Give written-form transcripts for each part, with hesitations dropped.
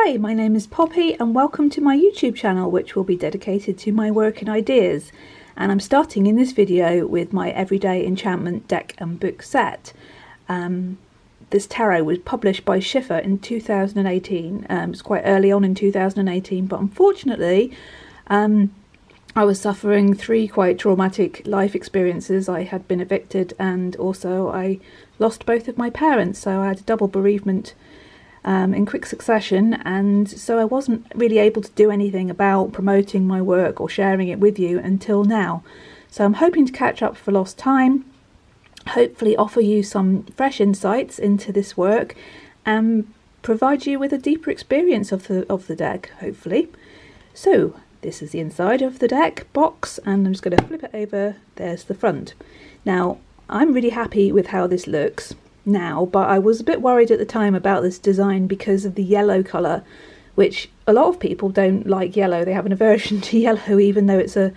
Hi, my name is Poppy and welcome to my YouTube channel, which will be dedicated to my work and ideas. And I'm starting in this video with my everyday enchantment deck and book set. This tarot was published by Schiffer in 2018. It's quite early on in 2018, but unfortunately I was suffering three quite traumatic life experiences. I had been evicted and also I lost both of my parents, so I had a double bereavement in quick succession, and so I wasn't really able to do anything about promoting my work or sharing it with you until now. So I'm hoping to catch up for lost time, hopefully offer you some fresh insights into this work and provide you with a deeper experience of the deck, hopefully. So this is the inside of the deck box, and I'm just going to flip it over. There's the front. Now I'm really happy with how this looks now, but I was a bit worried at the time about this design because of the yellow colour, which a lot of people don't like yellow. They have an aversion to yellow, even though it's a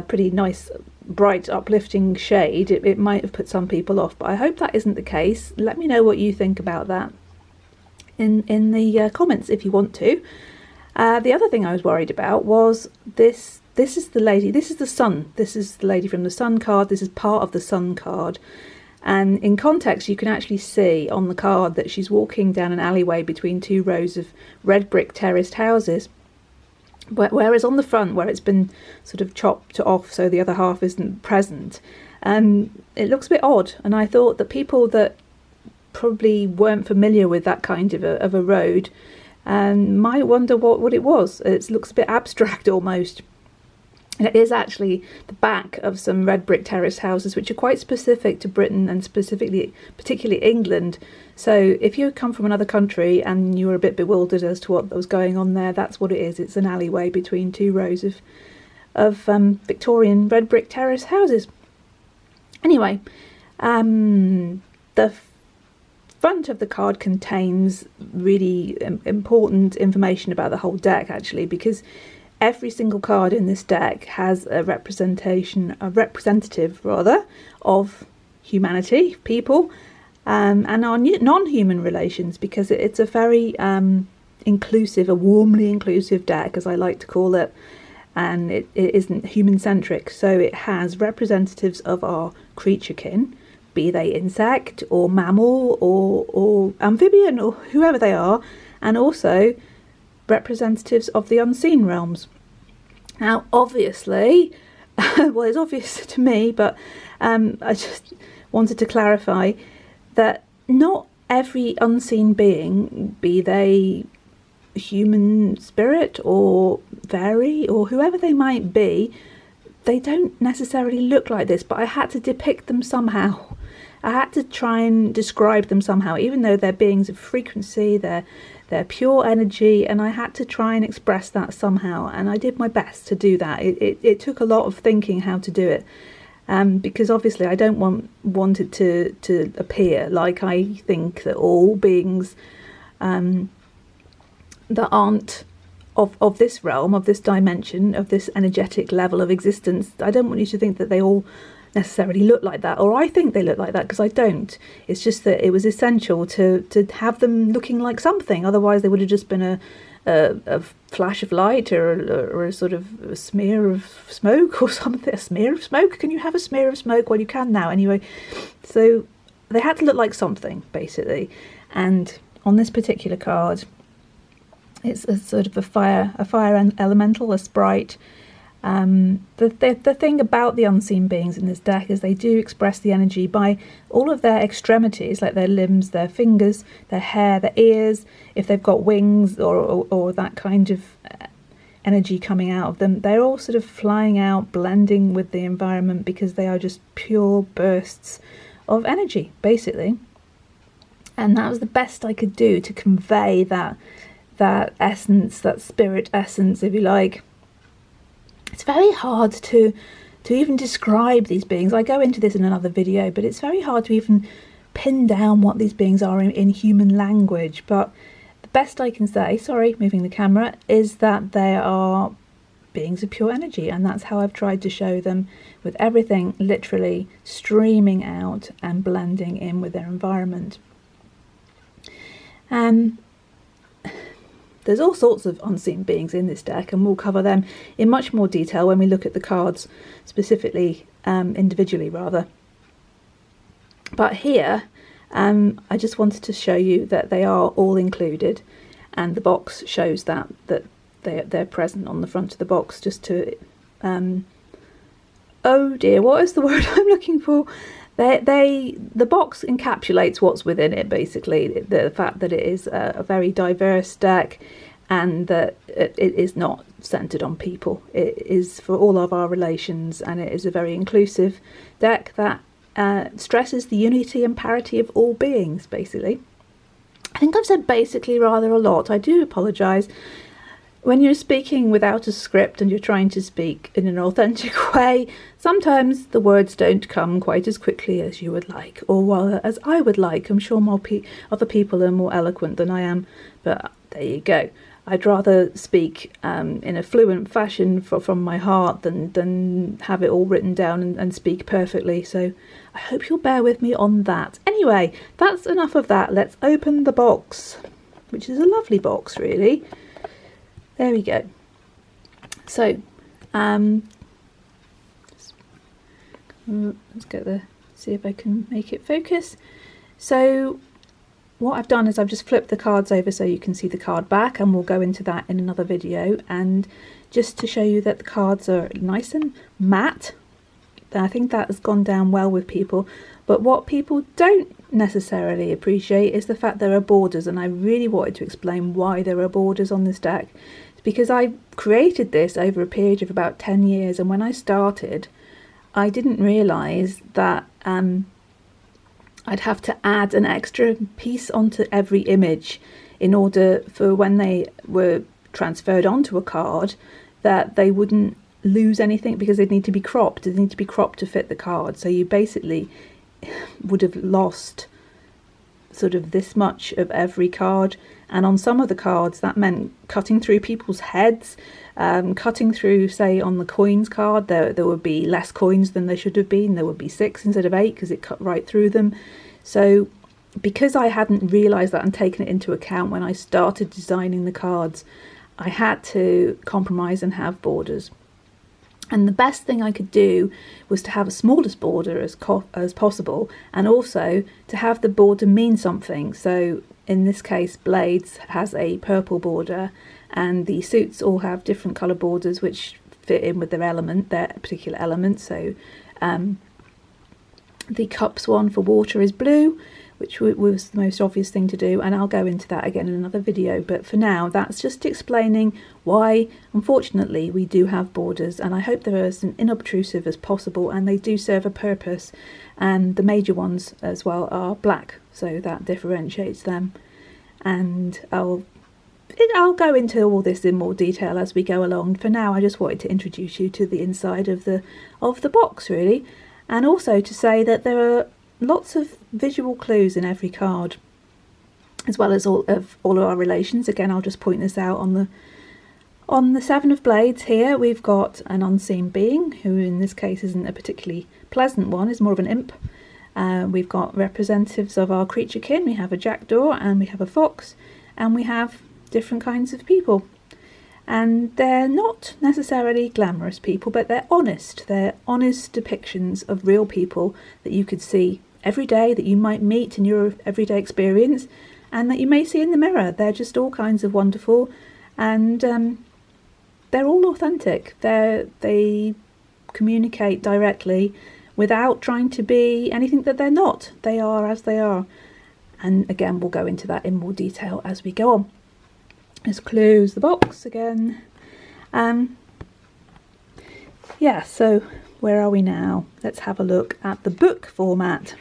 pretty nice, bright, uplifting shade. It might have put some people off, but I hope that isn't the case. Let me know what you think about that in the comments if you want to. The other thing I was worried about was this. This is the lady, this is the sun. This is the lady from the sun card. This is part of the sun card. And in context, you can actually see on the card that she's walking down an alleyway between two rows of red brick terraced houses. Whereas on the front, where it's been sort of chopped off so the other half isn't present, it looks a bit odd. And I thought that people that probably weren't familiar with that kind of a road might wonder what it was. It looks a bit abstract almost. And it is actually the back of some red brick terraced houses, which are quite specific to Britain and particularly England. So if you come from another country and you were a bit bewildered as to what was going on there, that's what it is. It's an alleyway between two rows of Victorian red brick terraced houses. Anyway, the front of the card contains really important information about the whole deck, actually, because every single card in this deck has a representative of humanity, people, and our non-human relations, because it's a very inclusive, a warmly inclusive deck, as I like to call it, and it isn't human-centric. So it has representatives of our creature kin, be they insect or mammal or amphibian or whoever they are, and also representatives of the unseen realms. Now obviously, well, it's obvious to me, but I just wanted to clarify that not every unseen being, be they human spirit or fairy or whoever they might be, they don't necessarily look like this, but I had to depict them somehow. I had to try and describe them somehow, even though they're beings of frequency, they're pure energy, and I had to try and express that somehow, and I did my best to do that. It took a lot of thinking how to do it, because obviously I don't want it to appear like I think that all beings that aren't of this realm, of this dimension, of this energetic level of existence, I don't want you to think that they all necessarily look like that, or I think they look like that, because I don't. It's just that it was essential to have them looking like something, otherwise they would have just been a flash of light or a sort of a smear of smoke or something. A smear of smoke? Can you have a smear of smoke? Well, you can now anyway. So they had to look like something, basically. And on this particular card, it's a sort of a fire elemental, a sprite. The thing about the unseen beings in this deck is they do express the energy by all of their extremities, like their limbs, their fingers, their hair, their ears, if they've got wings or that kind of energy coming out of them. They're all sort of flying out, blending with the environment, because they are just pure bursts of energy, basically. And that was the best I could do to convey that essence, that spirit essence, if you like. It's very hard to even describe these beings. I go into this in another video, but it's very hard to even pin down what these beings are in human language. But the best I can say, sorry, moving the camera, is that they are beings of pure energy, and that's how I've tried to show them, with everything literally streaming out and blending in with their environment. there's all sorts of unseen beings in this deck, and we'll cover them in much more detail when we look at the cards specifically, individually rather. But here, I just wanted to show you that they are all included, and the box shows that they're present on the front of the box, just to oh dear, what is the word I'm looking for? The box encapsulates what's within it, basically. The fact that it is a very diverse deck, and that it is not centered on people. It is for all of our relations, and it is a very inclusive deck that stresses the unity and parity of all beings, basically. I think I've said basically rather a lot. I do apologise. When you're speaking without a script and you're trying to speak in an authentic way, sometimes the words don't come quite as quickly as you would like, or as I would like. I'm sure other people are more eloquent than I am, but there you go. I'd rather speak in a fluent fashion from my heart than have it all written down and speak perfectly. So I hope you'll bear with me on that. Anyway, that's enough of that. Let's open the box, which is a lovely box, really. There we go. So, let's see if I can make it focus. So, what I've done is I've just flipped the cards over so you can see the card back, and we'll go into that in another video. And just to show you that the cards are nice and matte, I think that has gone down well with people. But what people don't necessarily appreciate is the fact there are borders, and I really wanted to explain why there are borders on this deck. It's because I created this over a period of about 10 years, and when I started, I didn't realise that I'd have to add an extra piece onto every image in order for when they were transferred onto a card that they wouldn't lose anything, because they'd need to be cropped. They'd need to be cropped to fit the card. So you basically would have lost sort of this much of every card, and on some of the cards that meant cutting through people's heads, cutting through, say on the coins card, there would be less coins than there should have been. There would be 6 instead of 8 because it cut right through them. So because I hadn't realised that and taken it into account when I started designing the cards, I had to compromise and have borders. And the best thing I could do was to have a smallest border as possible, and also to have the border mean something. So in this case, Blades has a purple border, and the suits all have different colour borders which fit in with their particular element. So the cups one for water is blue, which was the most obvious thing to do, and I'll go into that again in another video. But for now, that's just explaining why, unfortunately, we do have borders, and I hope they're as unobtrusive as possible, and they do serve a purpose. And the major ones as well are black, so that differentiates them. And I'll go into all this in more detail as we go along. For now, I just wanted to introduce you to the inside of the box, really, and also to say that there are lots of visual clues in every card, as well as all of our relations. Again, I'll just point this out on the 7 of Blades here. We've got an unseen being, who in this case isn't a particularly pleasant one, is more of an imp. We've got representatives of our creature kin. We have a jackdaw, and we have a fox, and we have different kinds of people. And they're not necessarily glamorous people, but they're honest. They're honest depictions of real people that you could see every day, that you might meet in your everyday experience, and that you may see in the mirror. They're just all kinds of wonderful, and they're all authentic. They communicate directly without trying to be anything that they're not. They are as they are. And again, we'll go into that in more detail as we go on. Let's close the box again. Yeah, so where are we now? Let's have a look at the book format.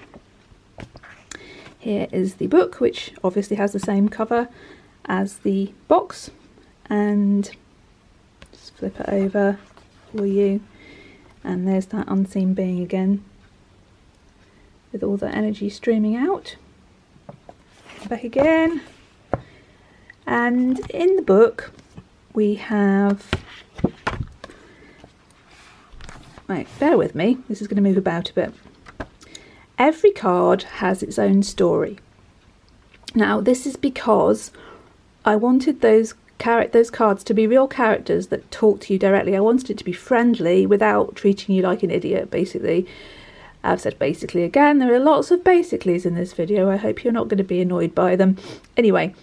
Here is the book, which obviously has the same cover as the box, and just flip it over for you, and there's that unseen being again with all the energy streaming out. Back again. And in the book we have, right, bear with me, this is going to move about a bit. Every card has its own story. Now this is because I wanted those those cards to be real characters that talk to you directly. I wanted it to be friendly without treating you like an idiot, basically. I've said basically again. There are lots of basicallys in this video. I hope you're not going to be annoyed by them. Anyway,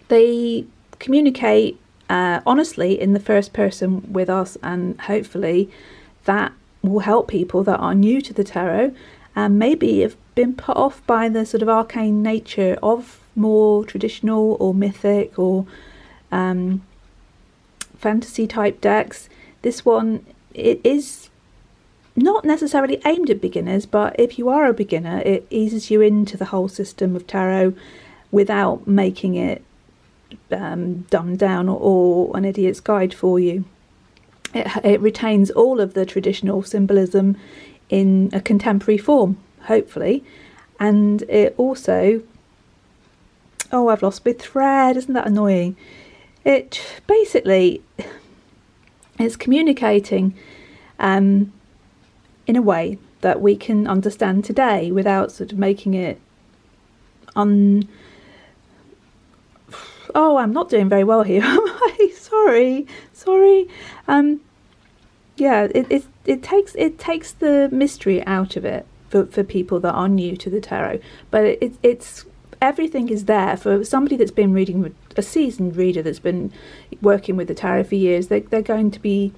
they communicate honestly in the first person with us, and hopefully that will help people that are new to the tarot and maybe have been put off by the sort of arcane nature of more traditional or mythic or fantasy type decks. This one, it is not necessarily aimed at beginners, but if you are a beginner, it eases you into the whole system of tarot without making it dumbed down or an idiot's guide for you. It retains all of the traditional symbolism in a contemporary form, hopefully, and it also, oh, I've lost my thread, isn't that annoying? It basically is communicating in a way that we can understand today without sort of making it oh, I'm not doing very well here, am I? Sorry. Yeah, it takes the mystery out of it for people that are new to the tarot, but it's everything is there for somebody that's been reading with a seasoned reader that's been working with the tarot for years. They'll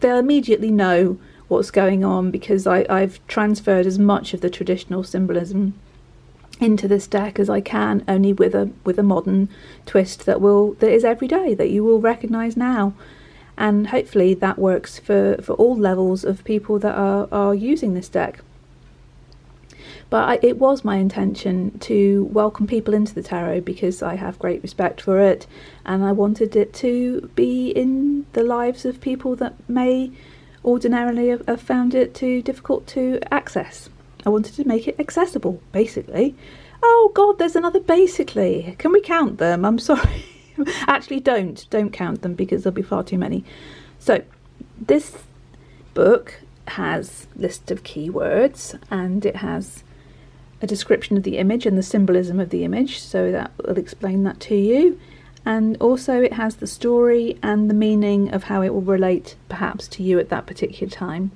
immediately know what's going on, because I've transferred as much of the traditional symbolism into this deck as I can, only with a modern twist that is every day, that you will recognise now. And hopefully that works for all levels of people that are using this deck. But it was my intention to welcome people into the tarot because I have great respect for it, and I wanted it to be in the lives of people that may ordinarily have found it too difficult to access. I wanted to make it accessible, basically. Oh God, there's another basically. Can we count them? I'm sorry. Actually, don't count them because there'll be far too many. So this book has a list of keywords, and it has a description of the image and the symbolism of the image, so that will explain that to you. And also it has the story and the meaning of how it will relate perhaps to you at that particular time.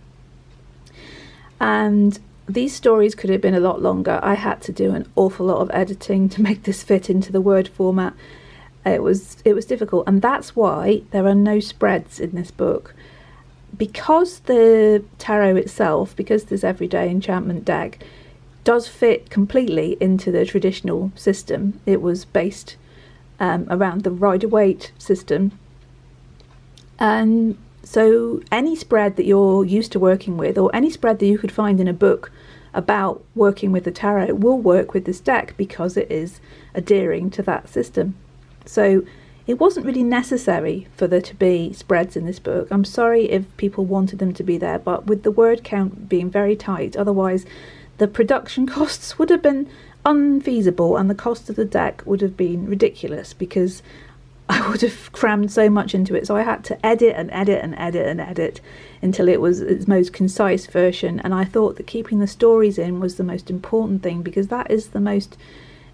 And these stories could have been a lot longer. I had to do an awful lot of editing to make this fit into the Word format. It was difficult, and that's why there are no spreads in this book. Because the tarot itself, because this everyday enchantment deck does fit completely into the traditional system. It was based around the Rider-Waite system, and so any spread that you're used to working with, or any spread that you could find in a book about working with the tarot, will work with this deck because it is adhering to that system. So it wasn't really necessary for there to be spreads in this book. I'm sorry if people wanted them to be there, but with the word count being very tight, otherwise the production costs would have been unfeasible and the cost of the deck would have been ridiculous, because I would have crammed so much into it. So I had to edit until it was its most concise version. And I thought that keeping the stories in was the most important thing, because that is the most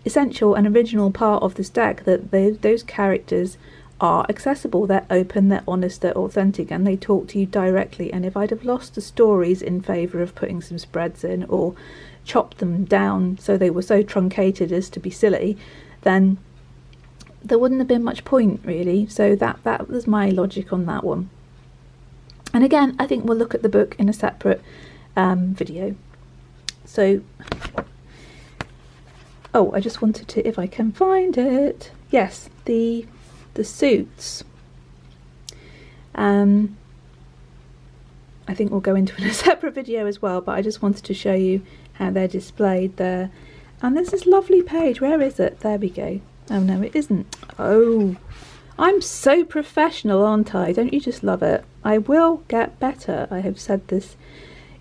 essential and original part of this deck, that those characters are accessible, they're open, they're honest, they're authentic, and they talk to you directly. And if I'd have lost the stories in favour of putting some spreads in, or chopped them down so they were so truncated as to be silly, then there wouldn't have been much point, really. So that was my logic on that one. And again, I think we'll look at the book in a separate video. So, oh, I just wanted to, if I can find it, yes, the suits. I think we'll go into in a separate video as well, but I just wanted to show you how they're displayed there. And there's this lovely page. Where is it? There we go. Oh no, it isn't. Oh, I'm so professional, aren't I? Don't you just love it? I will get better. I have said this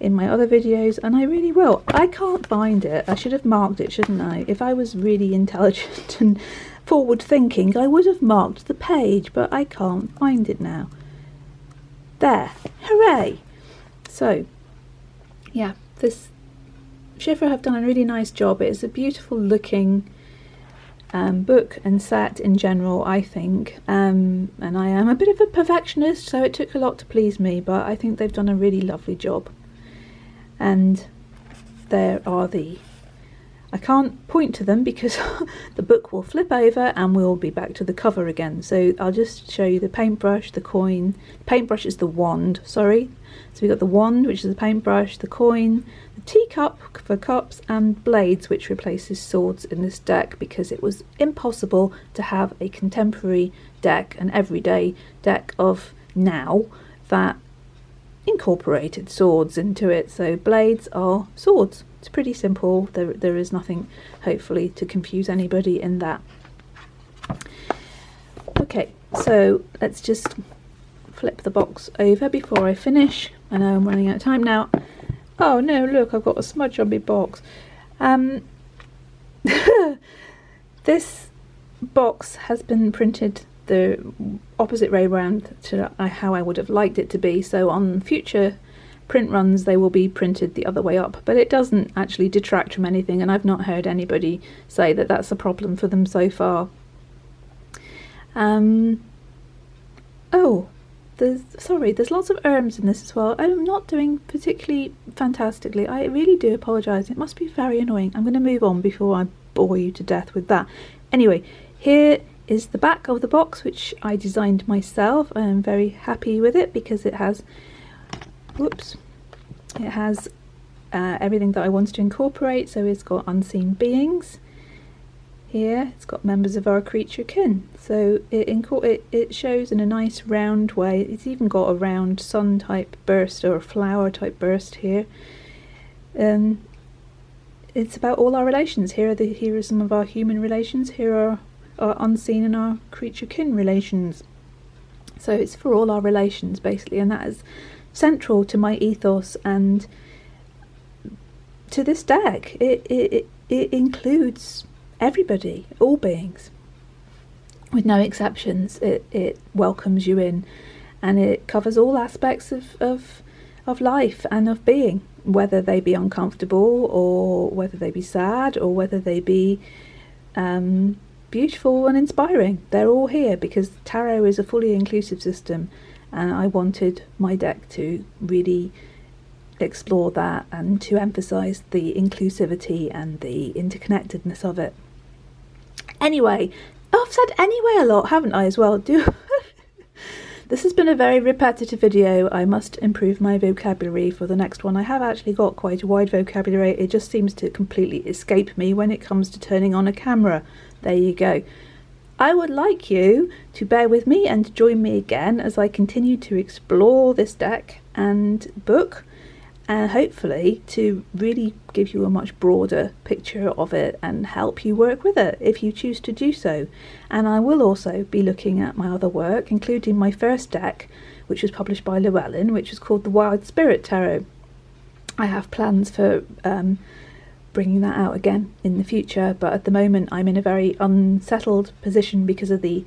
in my other videos, and I really will. I can't find it. I should have marked it, shouldn't I? If I was really intelligent and forward thinking, I would have marked the page, but I can't find it now. There. Hooray! So, yeah, this Schiffer have done a really nice job. It is a beautiful looking book and set in general, I think, and I am a bit of a perfectionist, so it took a lot to please me, but I think they've done a really lovely job. And there are I can't point to them because the book will flip over and we'll be back to the cover again. So I'll just show you the paintbrush, the coin. The paintbrush is the wand, sorry. So we've got the wand, which is the paintbrush, the coin, the teacup for cups, and blades, which replaces swords in this deck because it was impossible to have a contemporary deck, an everyday deck of now, that incorporated swords into it. So blades are swords. It's pretty simple. There is nothing, hopefully, to confuse anybody in that. Okay, so let's just flip the box over before I finish. I know I'm running out of time now. Oh no, look, I've got a smudge on my box. This box has been printed the opposite way round to how I would have liked it to be, so on future print runs they will be printed the other way up, but it doesn't actually detract from anything, and I've not heard anybody say that that's a problem for them so far. Oh, there's lots of erms in this as well. I'm not doing particularly fantastically. I really do apologise. It must be very annoying. I'm going to move on before I bore you to death with that. Anyway, here is the back of the box, which I designed myself. I am very happy with it because it has everything that I wanted to incorporate. So it's got unseen beings here, it's got members of our creature kin, so it shows in a nice round way. It's even got a round sun type burst or a flower type burst here. It's about all our relations. Here are some of our human relations, here are our unseen and our creature kin relations. So it's for all our relations basically, and that is central to my ethos and to this deck. It includes everybody, all beings, with no exceptions. It welcomes you in, and it covers all aspects of life and of being, whether they be uncomfortable or whether they be sad or whether they be beautiful and inspiring. They're all here because tarot is a fully inclusive system, and I wanted my deck to really explore that and to emphasize the inclusivity and the interconnectedness of it. Anyway, I've said anyway a lot, haven't I, as well? This has been a very repetitive video. I must improve my vocabulary for the next one. I have actually got quite a wide vocabulary. It just seems to completely escape me when it comes to turning on a camera. There you go. I would like you to bear with me and join me again as I continue to explore this deck and book, and hopefully to really give you a much broader picture of it and help you work with it if you choose to do so. And I will also be looking at my other work, including my first deck, which was published by Llewellyn, which is called the Wild Spirit Tarot. I have plans for bringing that out again in the future, but at the moment I'm in a very unsettled position because of the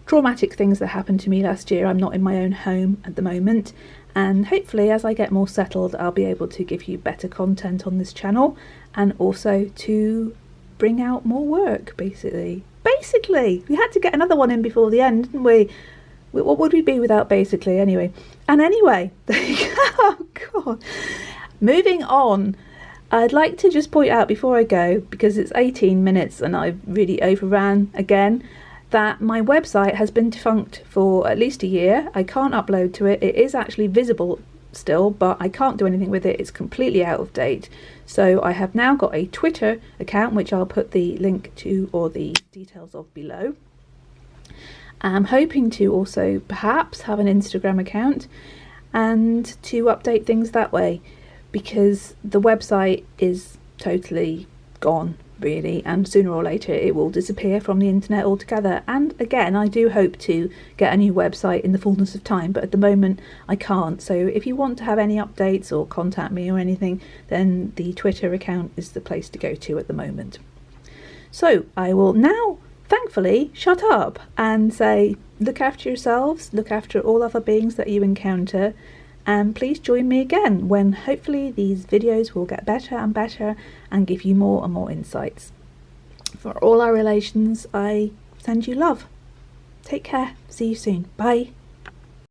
traumatic things that happened to me last year. I'm not in my own home at the moment, and hopefully as I get more settled I'll be able to give you better content on this channel and also to bring out more work. Basically we had to get another one in before the end, didn't we? What would we be without basically? Anyway, there you go. Oh god, moving on. I'd like to just point out before I go, because it's 18 minutes and I've really overran again, that my website has been defunct for at least a year. I can't upload to it. It is actually visible still, but I can't do anything with it. It's completely out of date. So I have now got a Twitter account, which I'll put the link to or the details of below. I'm hoping to also perhaps have an Instagram account and to update things that way, because the website is totally gone really, and sooner or later it will disappear from the internet altogether. And again, I do hope to get a new website in the fullness of time, but at the moment I can't. So if you want to have any updates or contact me or anything, then the Twitter account is the place to go to at the moment. So I will now thankfully shut up and say, look after yourselves, look after all other beings that you encounter, and please join me again when hopefully these videos will get better and better and give you more and more insights. For all our relations, I send you love. Take care. See you soon. Bye.